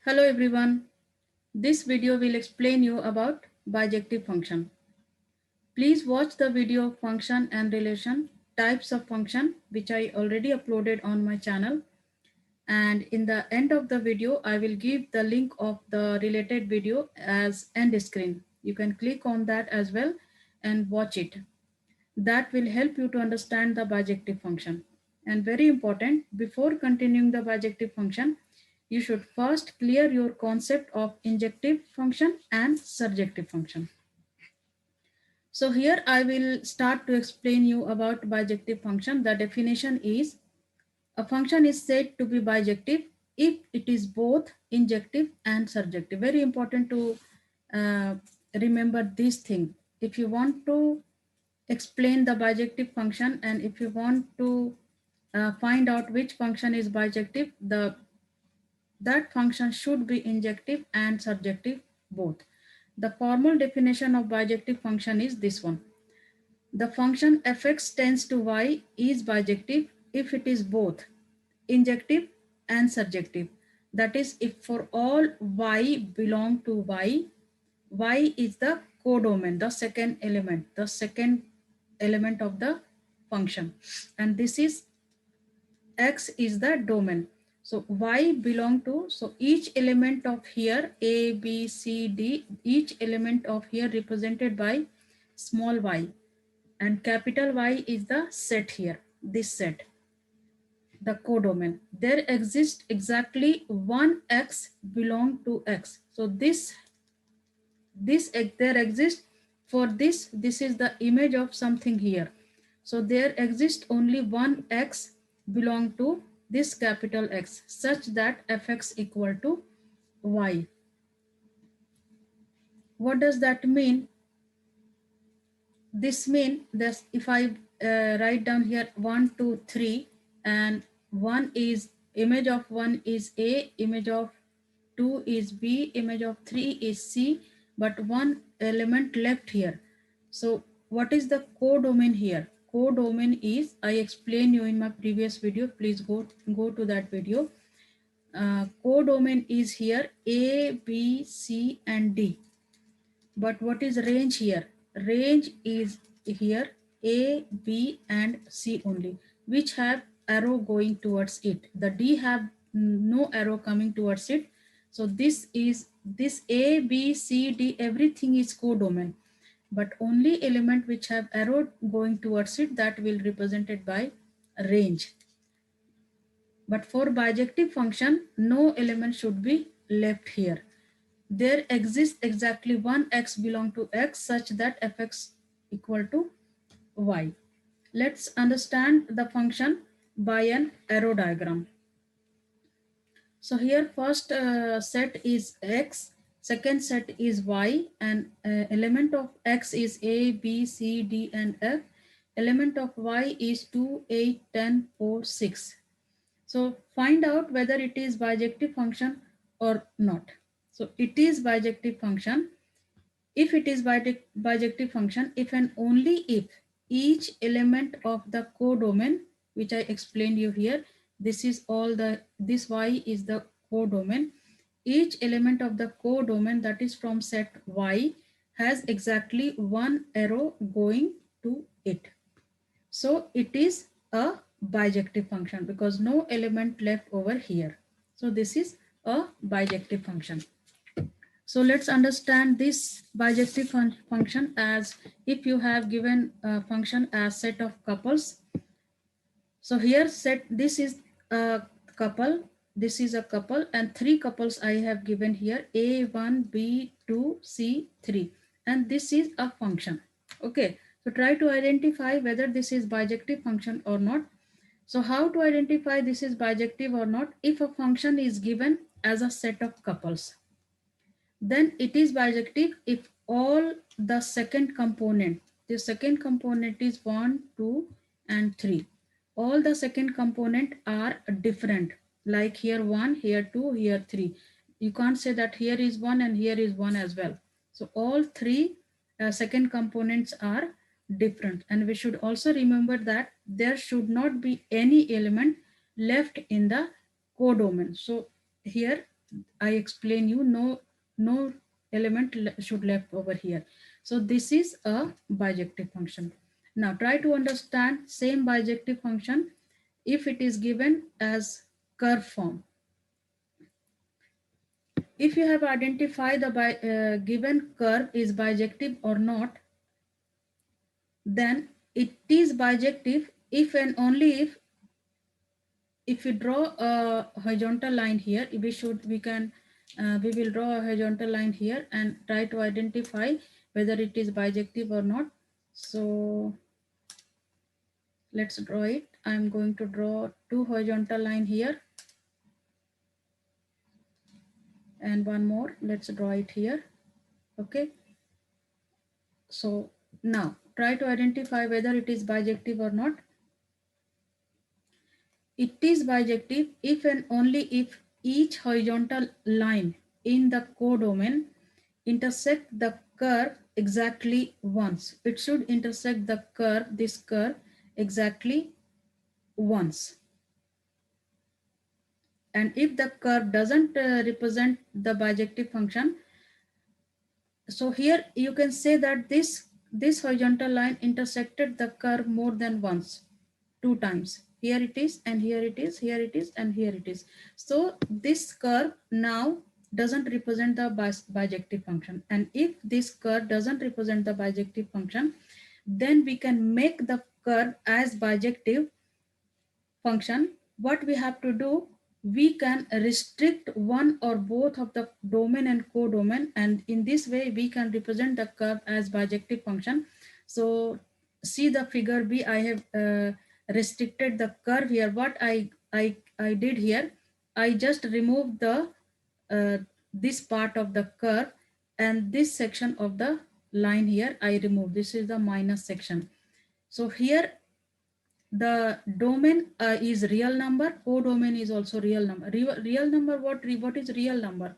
Hello everyone. This video will explain you about bijective function. Please watch the video of function and relation types of function which I already uploaded on my channel, and in the end of the video I will give the link of the related video as end screen. You can click on that as well and watch it. That will help you to understand the bijective function. And very important, before continuing the bijective function, you should first clear your concept of injective function and surjective function. So here I will start to explain you about bijective function. The definition is a function is said to be bijective if it is both injective and surjective. Very important to uh, remember this thing. If you want to explain the bijective function and if you want to find out which function is bijective, that function should be injective and surjective both. The formal definition of bijective function is this one. The function fx tends to y is bijective if it is both injective and surjective. That is, if for all y belong to y is the codomain, the second element of the function, and this is x is the domain. So y belong to, so each element of here a b c d, each element of here represented by small y, and capital Y is the set here, this set, the codomain. There exists exactly one x belong to x. So this there exists for this is the image of something here. So there exists only one x belong to this capital X such that fx equal to y. What does that mean? This means that if I write down here 1 2 3, and one is image of 1 is a, image of 2 is b, image of 3 is c, but one element left here. So what is the codomain here? Codomain is, I explained you in my previous video, please go to that video. Codomain is here a b c and d. But what is range here? Range is here A, B and C only, which have arrow going towards it. The D have no arrow coming towards it. So this is this A, B, C, D, everything is codomain. But only element which have arrow going towards it, that will represented by range. But for bijective function, no element should be left here. There exists exactly one x belong to x such that fx equal to y. Let's understand the function by an arrow diagram. So here first set is x, second set is y, and element of x is a, b, c, d and f. Element of y is 2, 8, 10, 4, 6. So find out whether it is bijective function or not. So it is bijective function. If it is bijective function, if and only if each element of the codomain, which I explained you here, this is all the, this y is the codomain. Each element of the codomain, that is from set y, has exactly one arrow going to it. So it is a bijective function because no element left over here. So this is a bijective function. So let's understand this bijective function as if you have given a function as set of couples. So here set, this is a couple, this is a couple, and three couples I have given here, A1, B2, C3, and this is a function. Okay, so try to identify whether this is bijective function or not. So how to identify this is bijective or not? If a function is given as a set of couples, then it is bijective if all the second component, the second component is 1, 2 and 3, all the second component are different, like here 1, here 2, here 3. You can't say that here is 1 and here is 1 as well. So all three second components are different, and we should also remember that there should not be any element left in the codomain. So here I explain you, no element should left over here. So this is a bijective function. Now try to understand same bijective function if it is given as curve form. If you have identified the given curve is bijective or not, then it is bijective if and only if we draw a horizontal line here, we will draw a horizontal line here and try to identify whether it is bijective or not. So let's draw it. I'm going to draw two horizontal line here and one more. Let's draw it here. Okay. So now try to identify whether it is bijective or not. It is bijective if and only if each horizontal line in the codomain intersect the curve exactly once. It should intersect the curve, this curve, exactly once. And if the curve doesn't represent the bijective function, so here you can say that this horizontal line intersected the curve more than once, two times. Here it is, and here it is, here it is, and here it is. So this curve now doesn't represent the bijective function. And if this curve doesn't represent the bijective function, then we can make the curve as bijective function. What we have to do, we can restrict one or both of the domain and codomain, and in this way we can represent the curve as bijective function. So see the figure B, I have restricted the curve here. What I did here, I just removed the this part of the curve, and this section of the line here I removed. This is the minus section. So here the domain is real number, codomain is also real number. Real number, what is real number?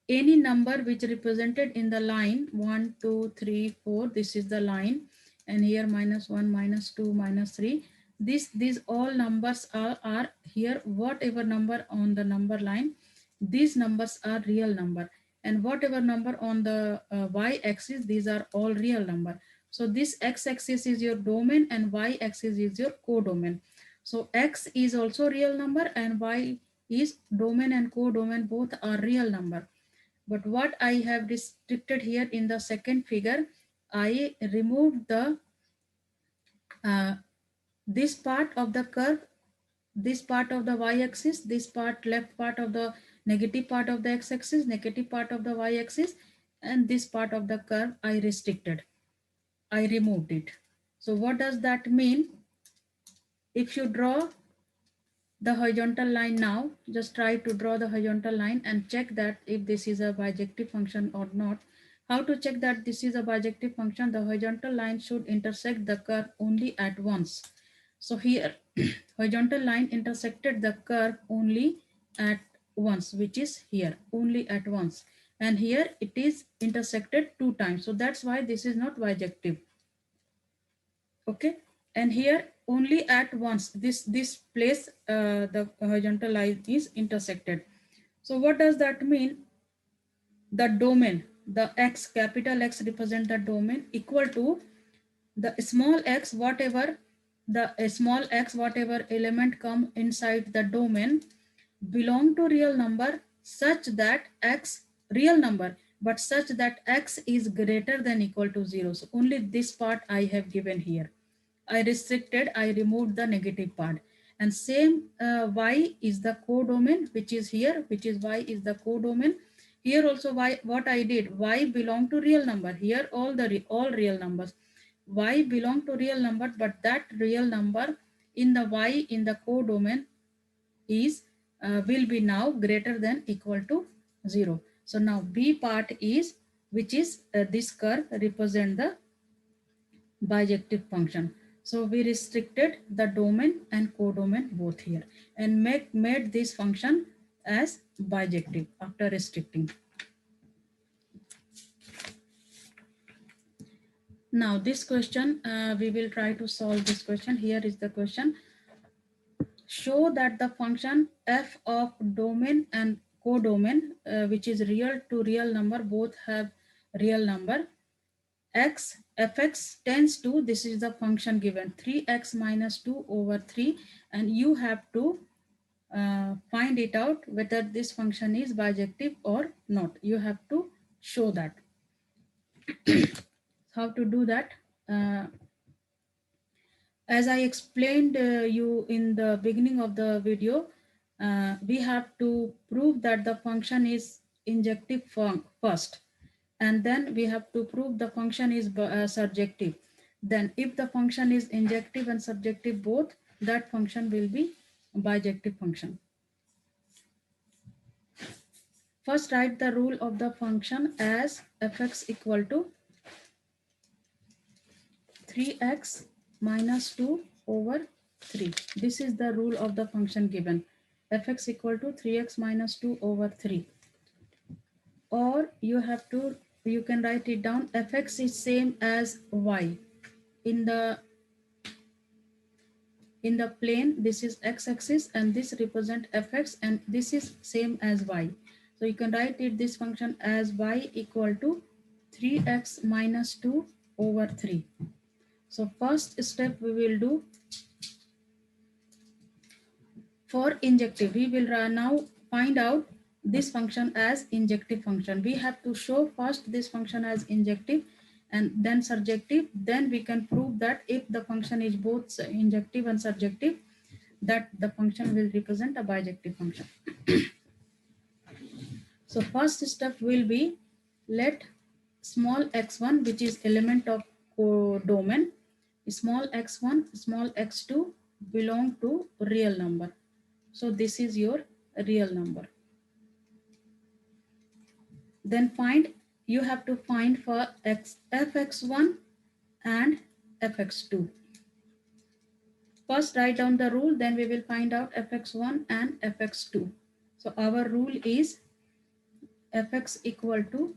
Any number which represented in the line 1 2 3 4, this is the line, and here -1 -2 -3, these all numbers are here. Whatever number on the number line, these numbers are real number, and whatever number on the y-axis, these are all real number. So this x-axis is your domain and y-axis is your codomain. So x is also real number and y is domain and codomain, both are real number. But what I have restricted here in the second figure, I removed the this part of the curve, this part of the y-axis, this part, left part of the negative part of the x-axis, negative part of the y-axis, and this part of the curve I restricted. I removed it. So what does that mean? If you draw the horizontal line now, just try to draw the horizontal line and check that if this is a bijective function or not. How to check that this is a bijective function? The horizontal line should intersect the curve only at once. So here horizontal line intersected the curve only at once, which is here, only at once. And here it is intersected two times. So that's why this is not bijective. Okay, and here only at once this place the horizontal line is intersected. So what does that mean? The domain, the x, capital X represent the domain, equal to the small x, whatever the small x, whatever element come inside the domain belong to real number such that x, real number, but such that x is greater than equal to 0. So only this part I have given here. I restricted, I removed the negative part. And same y is the codomain, which is here, which is y is the codomain. Here also y, what I did, y belong to real number. Here all real numbers. Y belong to real number, but that real number in the y in the codomain is will be now greater than equal to 0. So now B part is, which is this curve represent the bijective function. So we restricted the domain and codomain both here and made this function as bijective after restricting. Now this question, we will try to solve this question. Here is the question. Show that the function f of domain and codomain, which is real to real number, both have real number. X fx tends to, this is the function given, 3x minus 2 over 3, and you have to find it out whether this function is bijective or not. You have to show that. How to do that? As I explained you in the beginning of the video, we have to prove that the function is injective first, and then we have to prove the function is surjective. Then if the function is injective and subjective both, that function will be bijective function. First, write the rule of the function as fx equal to 3x minus 2 over 3. This is the rule of the function given. Fx equal to 3x minus 2 over 3. Or you can write it down. Fx is same as y. In the plane, this is x-axis and this represent fx, and this is same as y. So you can write it, this function, as y equal to 3x minus 2 over 3. So first step we will do for injective. We will now find out this function as injective function. We have to show first this function as injective and then surjective. Then we can prove that if the function is both injective and surjective, that the function will represent a bijective function. So first step will be, let small x1, which is element of codomain, small x1, small x2 belong to real number. So this is your real number. Then you have to find for fx1 and fx2. First write down the rule, then we will find out fx1 and fx2. So our rule is fx equal to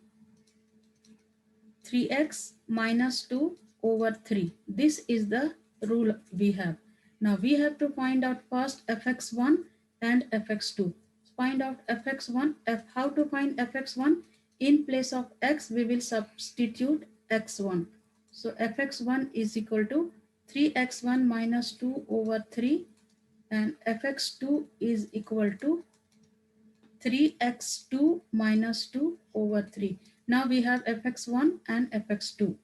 3x minus 2 over 3. This is the rule we have. Now we have to find out first fx1 and fx2. Find out fx1. How to find fx1? In place of x, we will substitute x1. So fx1 is equal to 3x1 minus 2 over 3, and fx2 is equal to 3x2 minus 2 over 3. Now we have fx1 and fx2.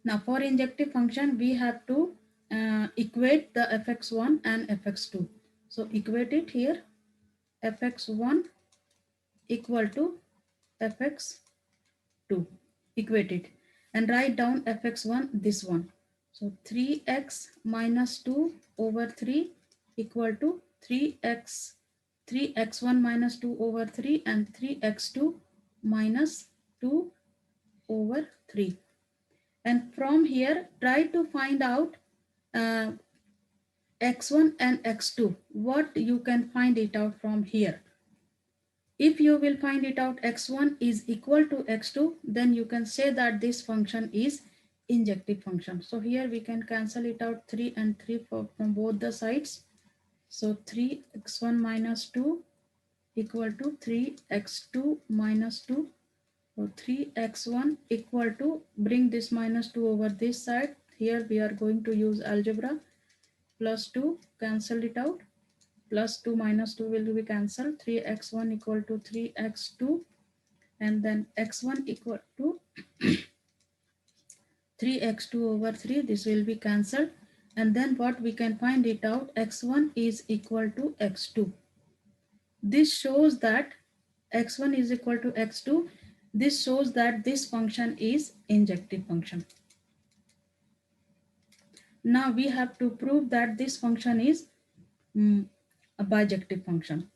Now for injective function, we have to equate the fx1 and fx2. So equate it here, fx1 equal to fx2. Equate it and write down fx1, this one. So 3x minus 2 over 3 equal to 3x1 minus 2 over 3 and 3x2 minus 2 over 3. And from here, try to find out x1 and x2. What you can find it out from here. If you will find it out x1 is equal to x2, then you can say that this function is injective function. So here we can cancel it out, 3 and 3 from both the sides. So 3x1 minus 2 equal to 3x2 minus 2. So 3x1 equal to, bring this minus 2 over this side. Here we are going to use algebra. Plus 2, cancel it out. Plus 2 minus 2 will be cancelled. 3x1 equal to 3x2. And then x1 equal to 3x2 over 3. This will be cancelled. And then what we can find it out, x1 is equal to x2. This shows that x1 is equal to x2. This shows that this function is injective function. Now we have to prove that this function is a bijective function.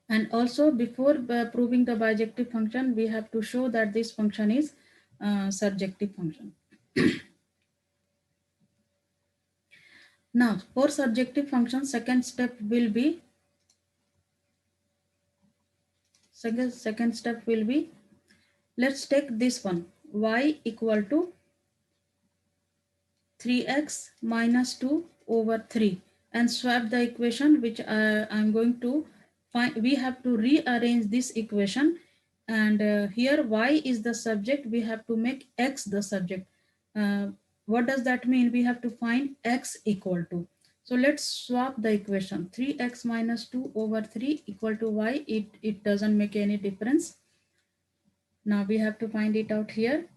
And also before proving the bijective function, we have to show that this function is surjective function. Now for surjective function, second step will be, let's take this one, y equal to 3x minus 2 over 3. and swap the equation, which I'm going to find. We have to rearrange this equation, and here y is the subject. We have to make x the subject. Uh, what does that mean? We have to find x equal to. So let's swap the equation. 3x minus 2 over 3 equal to y. It doesn't make any difference. Now we have to find it out here.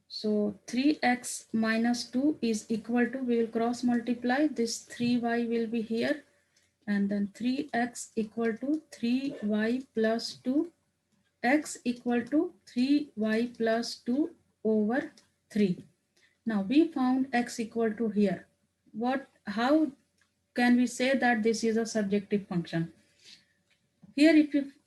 So 3x minus 2 is equal to, we will cross multiply, this 3y will be here, and then 3x equal to 3y plus 2, x equal to 3y plus 2 over 3. Now we found x equal to here. How can we say that this is a surjective function? Here,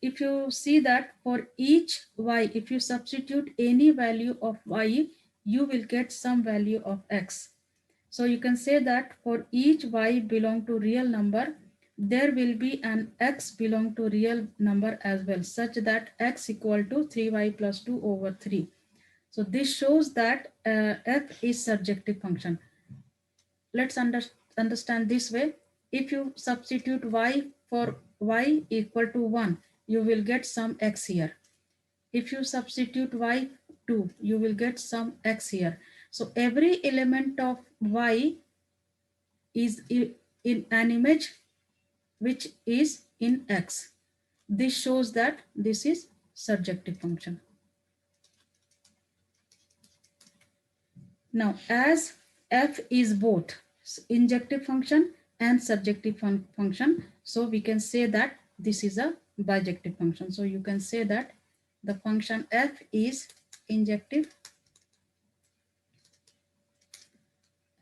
if you see that for each y, if you substitute any value of y, you will get some value of x. So you can say that for each y belong to real number, there will be an x belong to real number as well, such that x equal to 3y plus 2 over 3. So this shows that f is surjective function. Let's understand this way. If you substitute y for y equal to 1, you will get some x here. If you substitute y 2, you will get some x here. So every element of y is in an image which is in x. This shows that this is surjective function. Now, as f is both injective function and surjective function, so we can say that this is a bijective function. So you can say that the function f is injective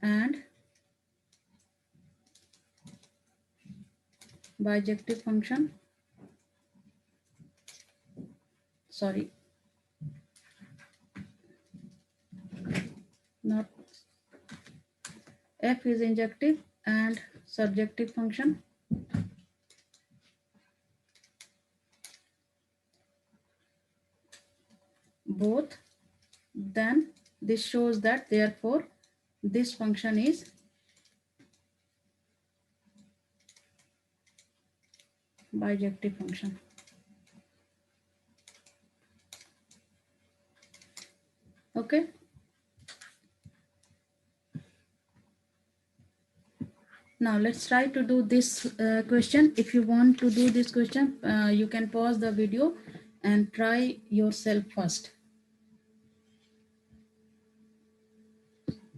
and bijective function. Sorry, not f is injective and surjective function. Both, then this shows that therefore this function is bijective function. Okay. Now let's try to do this question. If you want to do this question, you can pause the video and try yourself first.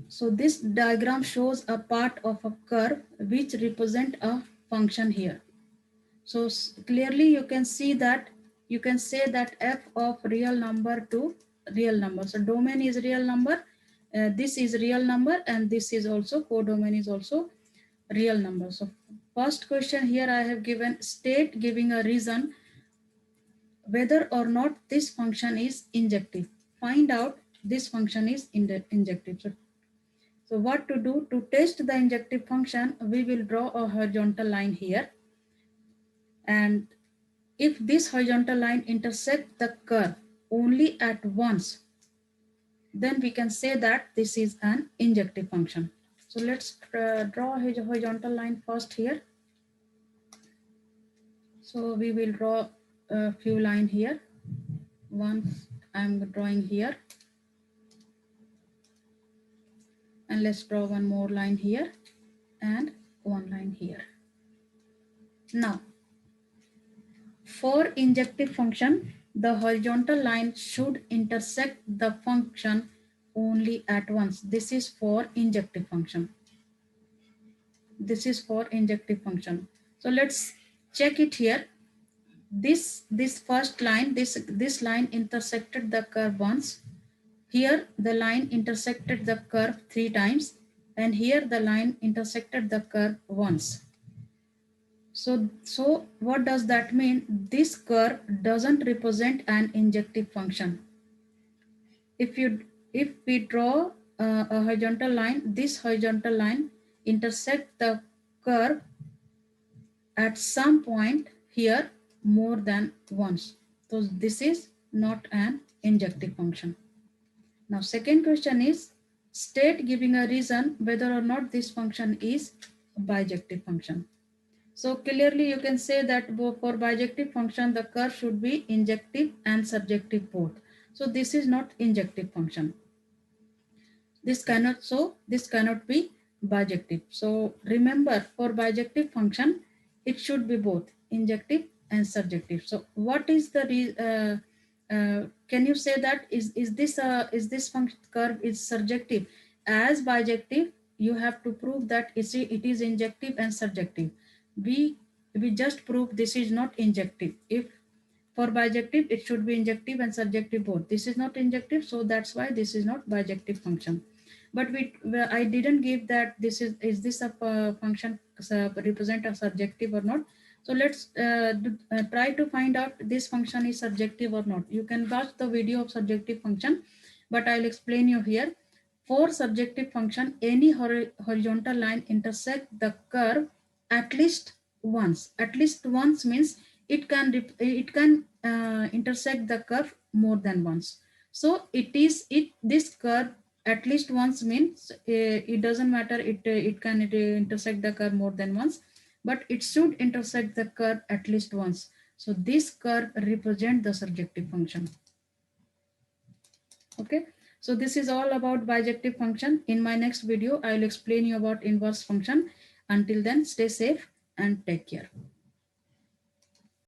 So this diagram shows a part of a curve which represent a function here. So clearly you can see that you can say that f of real number to real number. So domain is real number, this is real number, and this is also codomain is also real number. So first question here I have given state giving a reason whether or not this function is injective. Find out this function is injective. So what to do to test the injective function? We will draw a horizontal line here, and if this horizontal line intersects the curve only at once, then we can say that this is an injective function. So let's draw a horizontal line first here. So we will draw a few lines here. One I'm drawing here. And let's draw one more line here and one line here. Now, for injective function, the horizontal line should intersect the function only at once. This is for injective function. This is for injective function. So let's check it here. This first line, this line intersected the curve once. Here the line intersected the curve 3 times, and here the line intersected the curve once. So what does that mean? This curve doesn't represent an injective function. If we draw a horizontal line, this horizontal line intersect the curve at some point here more than once. So this is not an injective function. Now second question is state giving a reason whether or not this function is bijective function. So clearly you can say that for bijective function, the curve should be injective and surjective both. So this is not injective function. This cannot be bijective. So remember, for bijective function, it should be both injective and surjective. So what is the can you say that is this function curve is surjective? As bijective, you have to prove that it is injective and surjective. We just prove this is not injective. If for bijective, it should be injective and surjective both. This is not injective, so that's why this is not bijective function. But I didn't give that is this a function represent a surjective or not. So let's try to find out this function is surjective or not. You can watch the video of surjective function, but I'll explain you here. For surjective function, any horizontal line intersect the curve at least once. At least once means it can intersect the curve more than once. So this curve at least once means it doesn't matter, it can intersect the curve more than once, but it should intersect the curve at least once. So this curve represent the surjective function. Okay, so this is all about bijective function. In my next video, I will explain you about inverse function. Until then, stay safe and take care.